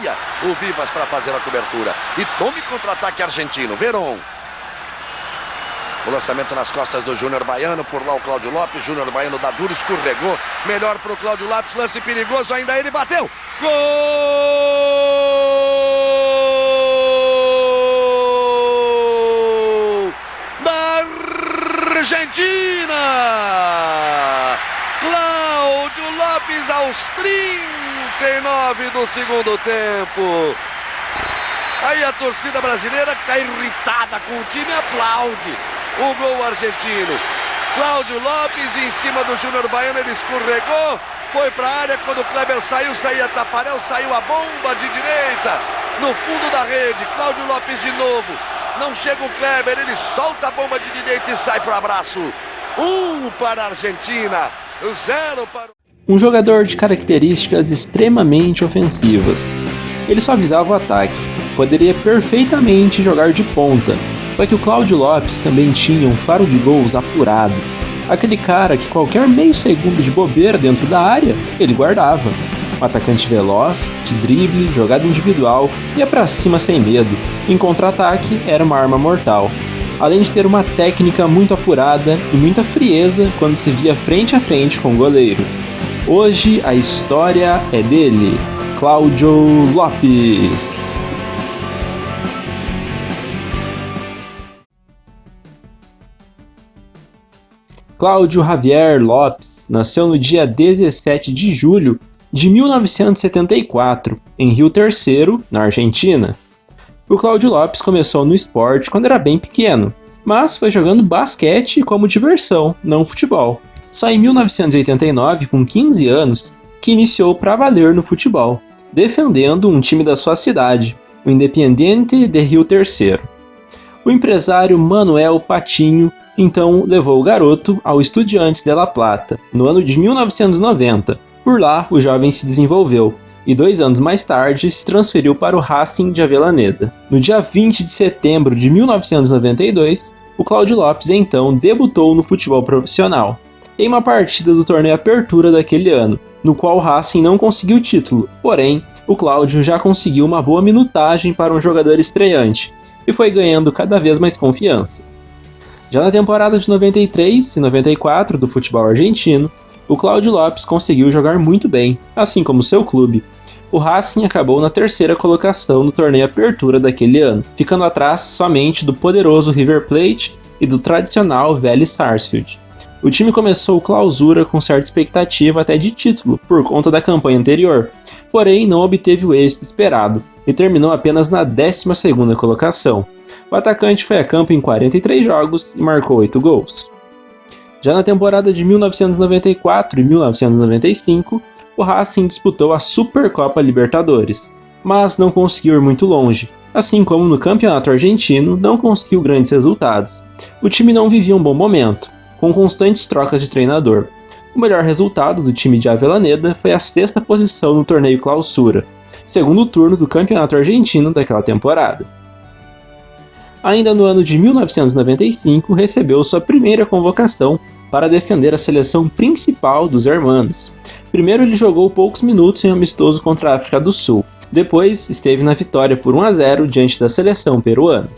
envia o Vivas para fazer a cobertura. E tome contra-ataque argentino. Verón. O lançamento nas costas do Júnior Baiano, por lá o Cláudio Lopes. Júnior Baiano dá duro, escorregou. Melhor para o Cláudio Lopes, lance perigoso, ainda ele bateu. Gol da Argentina! Cláudio Lopes aos 39 do segundo tempo. Aí a torcida brasileira que está irritada com o time aplaude o gol argentino. Cláudio Lopes em cima do Júnior Baiano, ele escorregou, foi para a área. Quando o Kleber saiu, saía Tafarel, saiu a bomba de direita no fundo da rede. Cláudio Lopes de novo, não chega o Kleber, ele solta a bomba de direita e sai para o abraço. 1 para a Argentina, 0 para... Um jogador de características extremamente ofensivas. Ele só visava o ataque, poderia perfeitamente jogar de ponta, só que o Cláudio Lopes também tinha um faro de gols apurado. Aquele cara que qualquer meio segundo de bobeira dentro da área, ele guardava. Um atacante veloz, de drible, jogada individual, ia pra cima sem medo. Em contra-ataque, era uma arma mortal. Além de ter uma técnica muito apurada e muita frieza quando se via frente a frente com o goleiro. Hoje a história é dele, Cláudio Lopes. Cláudio Javier Lopes nasceu no dia 17 de julho de 1974, em Rio Terceiro, na Argentina. O Cláudio Lopes começou no esporte quando era bem pequeno, mas foi jogando basquete como diversão, não futebol. Só em 1989, com 15 anos, que iniciou para valer no futebol, defendendo um time da sua cidade, o Independiente de Rio Terceiro. O empresário Manuel Patinho então levou o garoto ao Estudiantes de La Plata, no ano de 1990. Por lá, o jovem se desenvolveu e 2 anos mais tarde se transferiu para o Racing de Avellaneda. No dia 20 de setembro de 1992, o Cláudio Lopes então debutou no futebol profissional, em uma partida do torneio Apertura daquele ano, no qual o Racing não conseguiu o título, porém, o Cláudio já conseguiu uma boa minutagem para um jogador estreante, e foi ganhando cada vez mais confiança. Já na temporada de 93 e 94 do futebol argentino, o Cláudio Lopes conseguiu jogar muito bem, assim como seu clube. O Racing acabou na 3ª colocação no torneio Apertura daquele ano, ficando atrás somente do poderoso River Plate e do tradicional Vélez Sarsfield. O time começou o Clausura com certa expectativa até de título, por conta da campanha anterior, porém não obteve o êxito esperado e terminou apenas na 12ª colocação. O atacante foi a campo em 43 jogos e marcou 8 gols. Já na temporada de 1994 e 1995, o Racing disputou a Supercopa Libertadores, mas não conseguiu ir muito longe, assim como no Campeonato Argentino não conseguiu grandes resultados. O time não vivia um bom momento, com constantes trocas de treinador. O melhor resultado do time de Avellaneda foi a 6ª posição no torneio Clausura, segundo turno do Campeonato Argentino daquela temporada. Ainda no ano de 1995, recebeu sua primeira convocação para defender a seleção principal dos hermanos. Primeiro ele jogou poucos minutos em um amistoso contra a África do Sul, depois esteve na vitória por 1-0 diante da seleção peruana.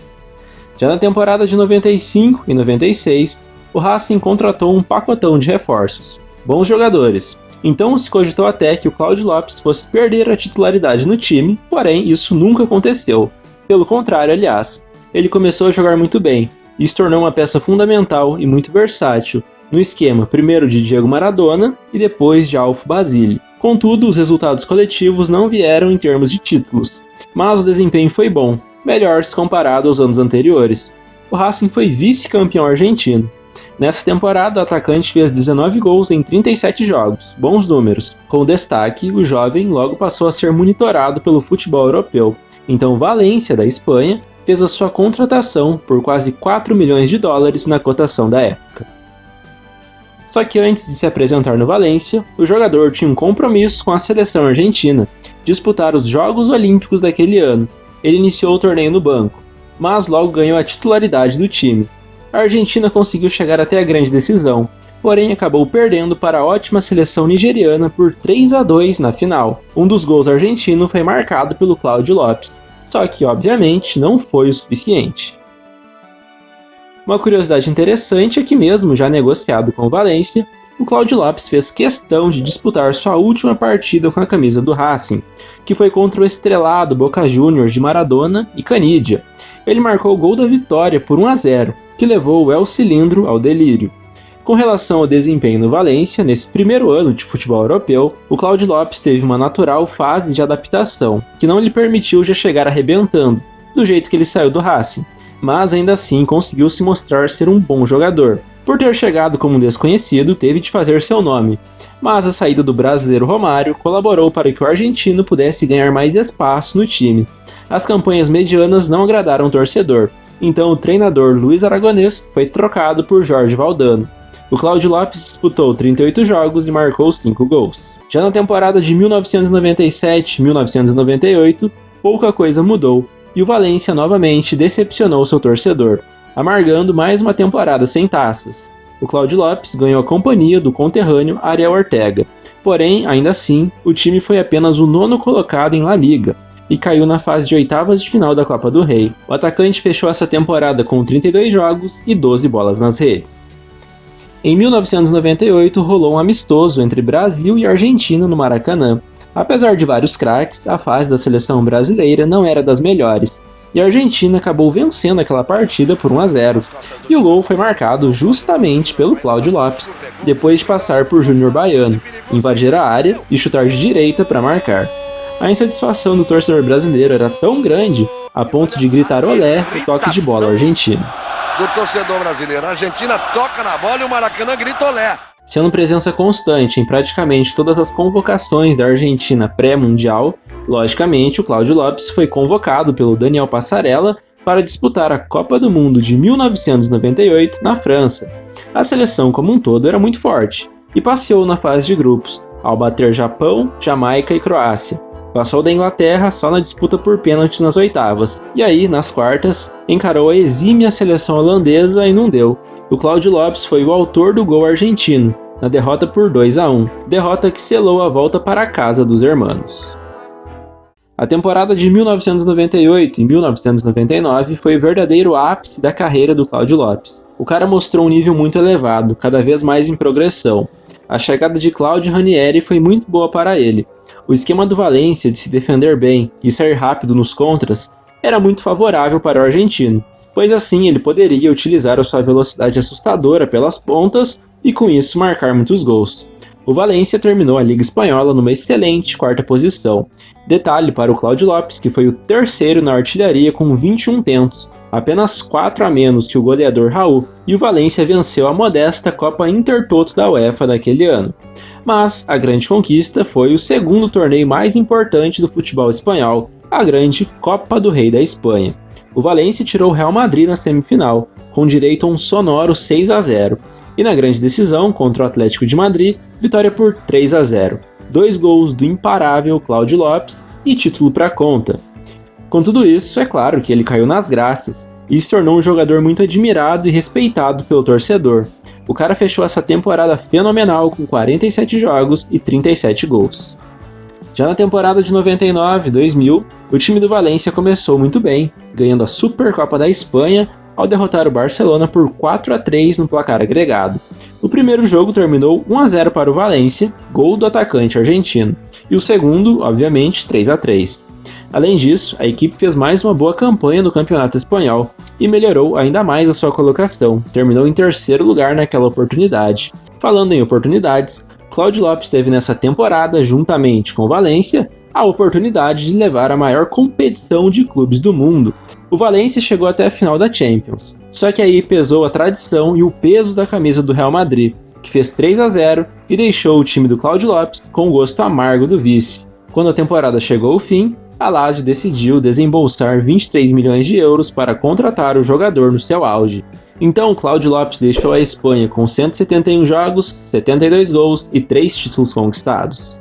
Já na temporada de 95 e 96, o Racing contratou um pacotão de reforços, bons jogadores. Então se cogitou até que o Cláudio Lopes fosse perder a titularidade no time, porém isso nunca aconteceu. Pelo contrário, aliás, ele começou a jogar muito bem e se tornou uma peça fundamental e muito versátil no esquema primeiro de Diego Maradona e depois de Alfio Basile. Contudo, os resultados coletivos não vieram em termos de títulos, mas o desempenho foi bom, melhor se comparado aos anos anteriores. O Racing foi vice-campeão argentino. Nessa temporada, o atacante fez 19 gols em 37 jogos, bons números. Com destaque, o jovem logo passou a ser monitorado pelo futebol europeu. Então Valência, da Espanha, fez a sua contratação por quase 4 milhões de dólares na cotação da época. Só que antes de se apresentar no Valência, o jogador tinha um compromisso com a seleção argentina, disputar os Jogos Olímpicos daquele ano. Ele iniciou o torneio no banco, mas logo ganhou a titularidade do time. A Argentina conseguiu chegar até a grande decisão, porém acabou perdendo para a ótima seleção nigeriana por 3-2 na final. Um dos gols argentinos foi marcado pelo Cláudio Lopes, só que obviamente não foi o suficiente. Uma curiosidade interessante é que mesmo já negociado com o Valência, o Cláudio Lopes fez questão de disputar sua última partida com a camisa do Racing, que foi contra o estrelado Boca Juniors de Maradona e Canidia. Ele marcou o gol da vitória por 1-0, que levou o El Cilindro ao delírio. Com relação ao desempenho no Valência, nesse primeiro ano de futebol europeu, o Cláudio Lopes teve uma natural fase de adaptação, que não lhe permitiu já chegar arrebentando, do jeito que ele saiu do Racing, mas ainda assim conseguiu se mostrar ser um bom jogador. Por ter chegado como um desconhecido, teve de fazer seu nome, mas a saída do brasileiro Romário colaborou para que o argentino pudesse ganhar mais espaço no time. As campanhas medianas não agradaram o torcedor, então o treinador Luiz Aragonês foi trocado por Jorge Valdano. O Cláudio Lopes disputou 38 jogos e marcou 5 gols. Já na temporada de 1997-1998, pouca coisa mudou, e o Valência novamente decepcionou seu torcedor, amargando mais uma temporada sem taças. O Cláudio Lopes ganhou a companhia do conterrâneo Ariel Ortega, porém, ainda assim, o time foi apenas o 9º colocado em La Liga, e caiu na fase de oitavas de final da Copa do Rei. O atacante fechou essa temporada com 32 jogos e 12 bolas nas redes. Em 1998, rolou um amistoso entre Brasil e Argentina no Maracanã. Apesar de vários craques, a fase da seleção brasileira não era das melhores, e a Argentina acabou vencendo aquela partida por 1-0. E o gol foi marcado justamente pelo Cláudio Lopes, depois de passar por Júnior Baiano, invadir a área e chutar de direita para marcar. A insatisfação do torcedor brasileiro era tão grande a ponto de gritar olé no toque de bola argentino. Do torcedor brasileiro. A Argentina toca na bola e o Maracanã grita olé. Sendo presença constante em praticamente todas as convocações da Argentina pré-mundial, logicamente o Cláudio Lopes foi convocado pelo Daniel Passarella para disputar a Copa do Mundo de 1998 na França. A seleção como um todo era muito forte e passeou na fase de grupos, ao bater Japão, Jamaica e Croácia. Passou da Inglaterra só na disputa por pênaltis nas oitavas, e aí, nas quartas, encarou a exímia seleção holandesa e não deu. O Cláudio Lopes foi o autor do gol argentino, na derrota por 2-1, derrota que selou a volta para a casa dos hermanos. A temporada de 1998 e 1999 foi o verdadeiro ápice da carreira do Cláudio Lopes. O cara mostrou um nível muito elevado, cada vez mais em progressão. A chegada de Claudio Ranieri foi muito boa para ele. O esquema do Valência de se defender bem e sair rápido nos contras era muito favorável para o argentino, pois assim ele poderia utilizar a sua velocidade assustadora pelas pontas e com isso marcar muitos gols. O Valência terminou a Liga Espanhola numa excelente 4ª posição. Detalhe para o Cláudio Lopes, que foi o 3º na artilharia com 21 tentos, apenas 4 a menos que o goleador Raul, e o Valência venceu a modesta Copa Intertoto da UEFA daquele ano. Mas a grande conquista foi o 2º torneio mais importante do futebol espanhol, a grande Copa do Rei da Espanha. O Valência tirou o Real Madrid na semifinal, com direito a um sonoro 6-0, e na grande decisão contra o Atlético de Madrid, vitória por 3-0. 2 gols do imparável Cláudio Lopes e título para conta. Com tudo isso, é claro que ele caiu nas graças e se tornou um jogador muito admirado e respeitado pelo torcedor. O cara fechou essa temporada fenomenal com 47 jogos e 37 gols. Já na temporada de 99-2000, o time do Valência começou muito bem, ganhando a Supercopa da Espanha ao derrotar o Barcelona por 4-3 no placar agregado. O primeiro jogo terminou 1-0 para o Valência, gol do atacante argentino, e o segundo, obviamente, 3-3. Além disso, a equipe fez mais uma boa campanha no Campeonato Espanhol e melhorou ainda mais a sua colocação, terminou em 3º lugar naquela oportunidade. Falando em oportunidades, Cláudio Lopes teve nessa temporada, juntamente com o Valência, a oportunidade de levar a maior competição de clubes do mundo. O Valência chegou até a final da Champions, só que aí pesou a tradição e o peso da camisa do Real Madrid, que fez 3-0 e deixou o time do Cláudio Lopes com o gosto amargo do vice. Quando a temporada chegou ao fim, a Lazio decidiu desembolsar 23 milhões de euros para contratar o jogador no seu auge. Então, Cláudio Lopes deixou a Espanha com 171 jogos, 72 gols e 3 títulos conquistados.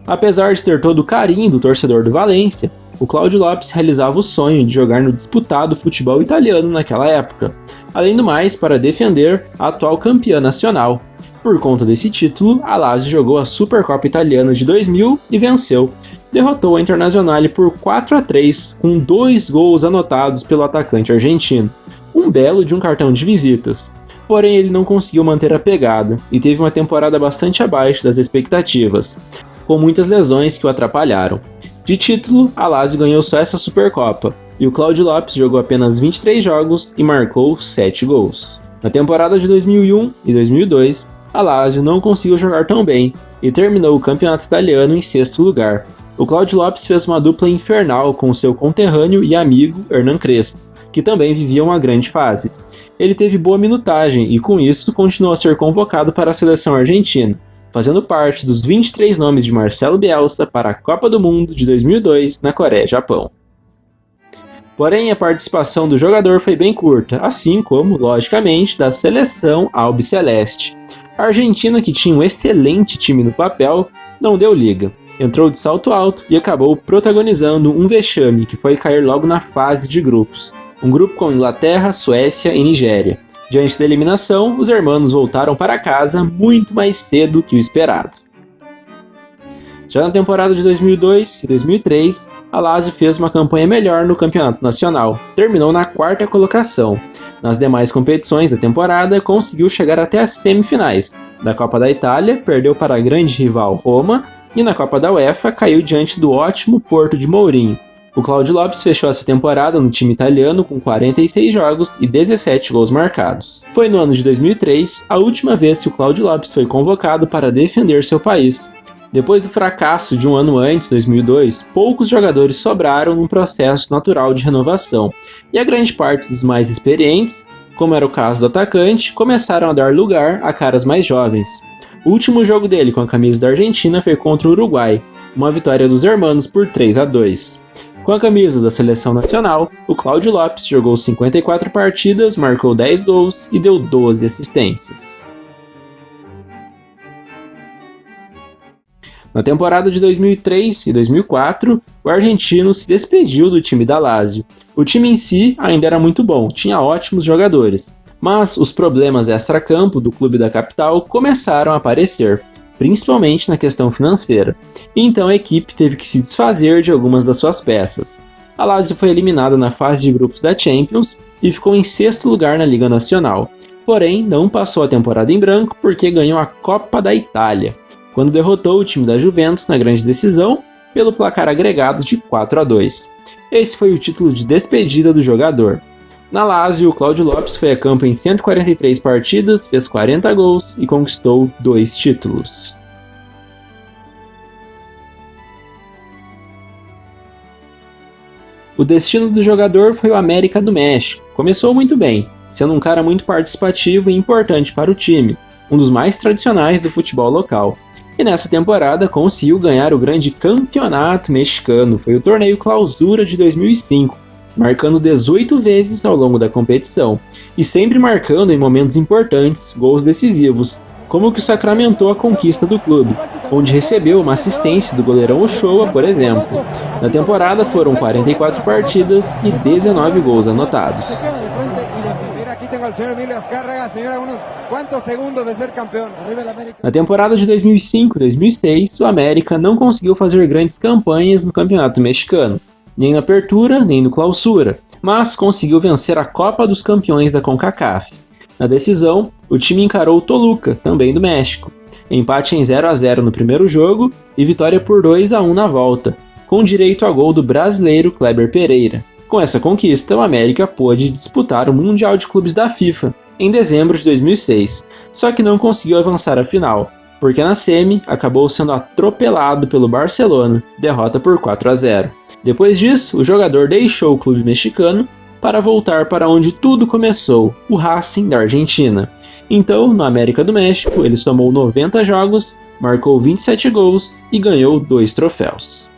Apesar de ter todo o carinho do torcedor do Valência, o Cláudio Lopes realizava o sonho de jogar no disputado futebol italiano naquela época. Além do mais, para defender a atual campeã nacional. Por conta desse título, a Lazio jogou a Supercopa Italiana de 2000 e venceu. Derrotou a Internazionale por 4-3, com 2 gols anotados pelo atacante argentino. Um belo de um cartão de visitas. Porém, ele não conseguiu manter a pegada e teve uma temporada bastante abaixo das expectativas, com muitas lesões que o atrapalharam. De título, a Lazio ganhou só essa Supercopa, e o Claudio Lopes jogou apenas 23 jogos e marcou 7 gols. Na temporada de 2001 e 2002, a Lazio não conseguiu jogar tão bem e terminou o campeonato italiano em 6º lugar. O Claudio Lopes fez uma dupla infernal com seu conterrâneo e amigo Hernan Crespo, que também vivia uma grande fase. Ele teve boa minutagem e, com isso, continuou a ser convocado para a seleção argentina, fazendo parte dos 23 nomes de Marcelo Bielsa para a Copa do Mundo de 2002 na Coreia e Japão. Porém, a participação do jogador foi bem curta, assim como, logicamente, da seleção albiceleste. A Argentina, que tinha um excelente time no papel, não deu liga. Entrou de salto alto e acabou protagonizando um vexame que foi cair logo na fase de grupos. Um grupo com Inglaterra, Suécia e Nigéria. Diante da eliminação, os hermanos voltaram para casa muito mais cedo que o esperado. Já na temporada de 2002 e 2003, a Lazio fez uma campanha melhor no campeonato nacional, terminou na 4ª colocação. Nas demais competições da temporada, conseguiu chegar até as semifinais. Da Copa da Itália, perdeu para a grande rival Roma, e na Copa da UEFA caiu diante do ótimo Porto de Mourinho. O Claudio Lopes fechou essa temporada no time italiano com 46 jogos e 17 gols marcados. Foi no ano de 2003 a última vez que o Claudio Lopes foi convocado para defender seu país. Depois do fracasso de um ano antes, 2002, poucos jogadores sobraram num processo natural de renovação, e a grande parte dos mais experientes, como era o caso do atacante, começaram a dar lugar a caras mais jovens. O último jogo dele com a camisa da Argentina foi contra o Uruguai, uma vitória dos hermanos por 3-2. Com a camisa da seleção nacional, o Claudio Lopes jogou 54 partidas, marcou 10 gols e deu 12 assistências. Na temporada de 2003 e 2004, o argentino se despediu do time da Lazio. O time em si ainda era muito bom, tinha ótimos jogadores, mas os problemas extracampo do clube da capital começaram a aparecer, principalmente na questão financeira, e então a equipe teve que se desfazer de algumas das suas peças. A Lazio foi eliminada na fase de grupos da Champions e ficou em 6º lugar na Liga Nacional, porém não passou a temporada em branco porque ganhou a Copa da Itália, quando derrotou o time da Juventus na grande decisão pelo placar agregado de 4-2. Esse foi o título de despedida do jogador. Na Lazio, o Claudio Lopes foi a campo em 143 partidas, fez 40 gols e conquistou 2 títulos. O destino do jogador foi o América do México. Começou muito bem, sendo um cara muito participativo e importante para o time, um dos mais tradicionais do futebol local. E nessa temporada conseguiu ganhar o grande campeonato mexicano, foi o torneio Clausura de 2005, marcando 18 vezes ao longo da competição, e sempre marcando em momentos importantes gols decisivos, como o que sacramentou a conquista do clube, onde recebeu uma assistência do goleirão Ochoa, por exemplo. Na temporada foram 44 partidas e 19 gols anotados. Na temporada de 2005 e 2006, o América não conseguiu fazer grandes campanhas no Campeonato Mexicano, nem na Apertura, nem no Clausura, mas conseguiu vencer a Copa dos Campeões da CONCACAF. Na decisão, o time encarou o Toluca, também do México. Empate em 0-0 no primeiro jogo e vitória por 2-1 na volta, com direito a gol do brasileiro Kleber Pereira. Com essa conquista, o América pôde disputar o Mundial de Clubes da FIFA em dezembro de 2006, só que não conseguiu avançar à final, porque na semi acabou sendo atropelado pelo Barcelona, derrota por 4-0. Depois disso, o jogador deixou o clube mexicano para voltar para onde tudo começou, o Racing da Argentina. Então, no América do México, ele somou 90 jogos, marcou 27 gols e ganhou 2 troféus.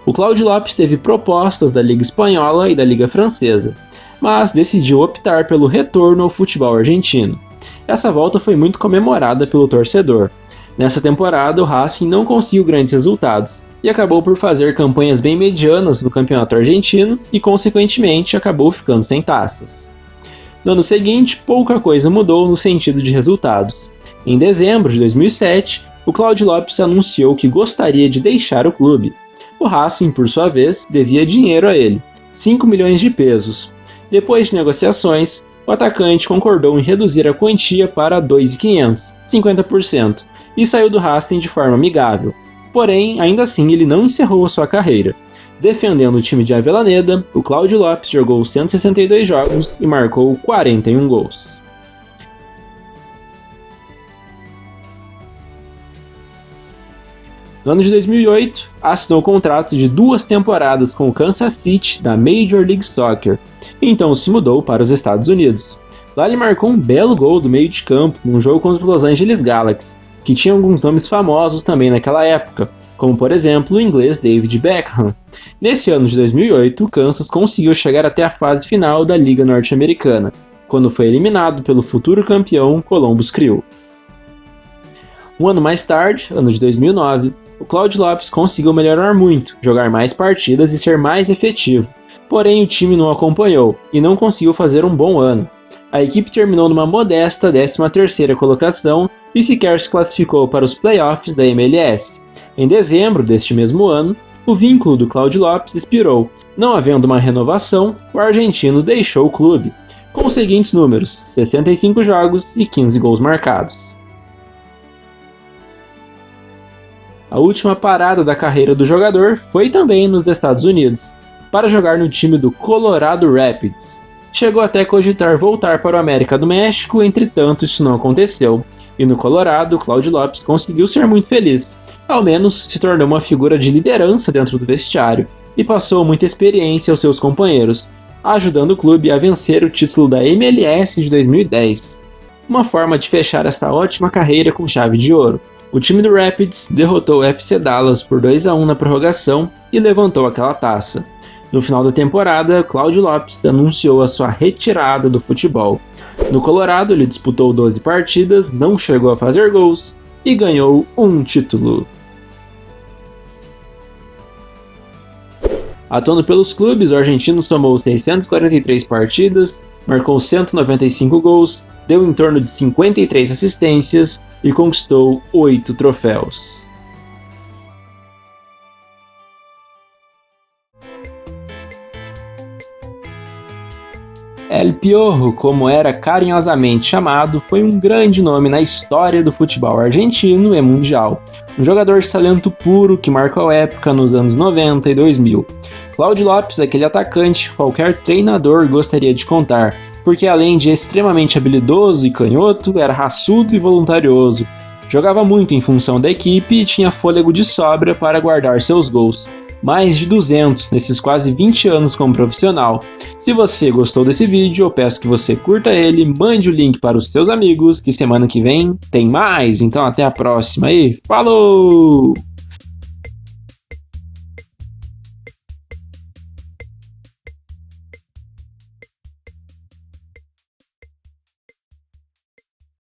O Claudio Lopes teve propostas da Liga Espanhola e da Liga Francesa, mas decidiu optar pelo retorno ao futebol argentino. Essa volta foi muito comemorada pelo torcedor. Nessa temporada, o Racing não conseguiu grandes resultados e acabou por fazer campanhas bem medianas no campeonato argentino e, consequentemente, acabou ficando sem taças. No ano seguinte, pouca coisa mudou no sentido de resultados. Em dezembro de 2007, o Cláudio Lopes anunciou que gostaria de deixar o clube. O Racing, por sua vez, devia dinheiro a ele, 5 milhões de pesos. Depois de negociações, o atacante concordou em reduzir a quantia para 2.500, 50%, e saiu do Racing de forma amigável. Porém, ainda assim, ele não encerrou a sua carreira. Defendendo o time de Avellaneda, o Cláudio Lopes jogou 162 jogos e marcou 41 gols. No ano de 2008, assinou contrato de 2 temporadas com o Kansas City da Major League Soccer, e então se mudou para os Estados Unidos. Lá ele marcou um belo gol do meio de campo num jogo contra o Los Angeles Galaxy, que tinha alguns nomes famosos também naquela época, como por exemplo o inglês David Beckham. Nesse ano de 2008, o Kansas conseguiu chegar até a fase final da Liga Norte-Americana, quando foi eliminado pelo futuro campeão Columbus Crew. Um ano mais tarde, ano de 2009, o Cláudio Lopes conseguiu melhorar muito, jogar mais partidas e ser mais efetivo, porém o time não acompanhou e não conseguiu fazer um bom ano. A equipe terminou numa modesta 13ª colocação e sequer se classificou para os playoffs da MLS. Em dezembro deste mesmo ano, o vínculo do Cláudio Lopes expirou. Não havendo uma renovação, o argentino deixou o clube, com os seguintes números: 65 jogos e 15 gols marcados. A última parada da carreira do jogador foi também nos Estados Unidos, para jogar no time do Colorado Rapids. Chegou até a cogitar voltar para o América do México, entretanto isso não aconteceu, e no Colorado, Cláudio Lopes conseguiu ser muito feliz. Ao menos se tornou uma figura de liderança dentro do vestiário e passou muita experiência aos seus companheiros, ajudando o clube a vencer o título da MLS de 2010. Uma forma de fechar essa ótima carreira com chave de ouro. O time do Rapids derrotou o FC Dallas por 2-1 na prorrogação e levantou aquela taça. No final da temporada, Cláudio Lopes anunciou a sua retirada do futebol. No Colorado, ele disputou 12 partidas, não chegou a fazer gols e ganhou um título. Atuando pelos clubes, o argentino somou 643 partidas, marcou 195 gols, deu em torno de 53 assistências e conquistou 8 troféus. El Piojo, como era carinhosamente chamado, foi um grande nome na história do futebol argentino e mundial. Um jogador de talento puro que marcou a época nos anos 90 e 2000. Cláudio Lopes, aquele atacante que qualquer treinador gostaria de contar, porque além de extremamente habilidoso e canhoto, era raçudo e voluntarioso. Jogava muito em função da equipe e tinha fôlego de sobra para guardar seus gols. Mais de 200 nesses quase 20 anos como profissional. Se você gostou desse vídeo, eu peço que você curta ele, mande o link para os seus amigos, que semana que vem tem mais. Então até a próxima e falou!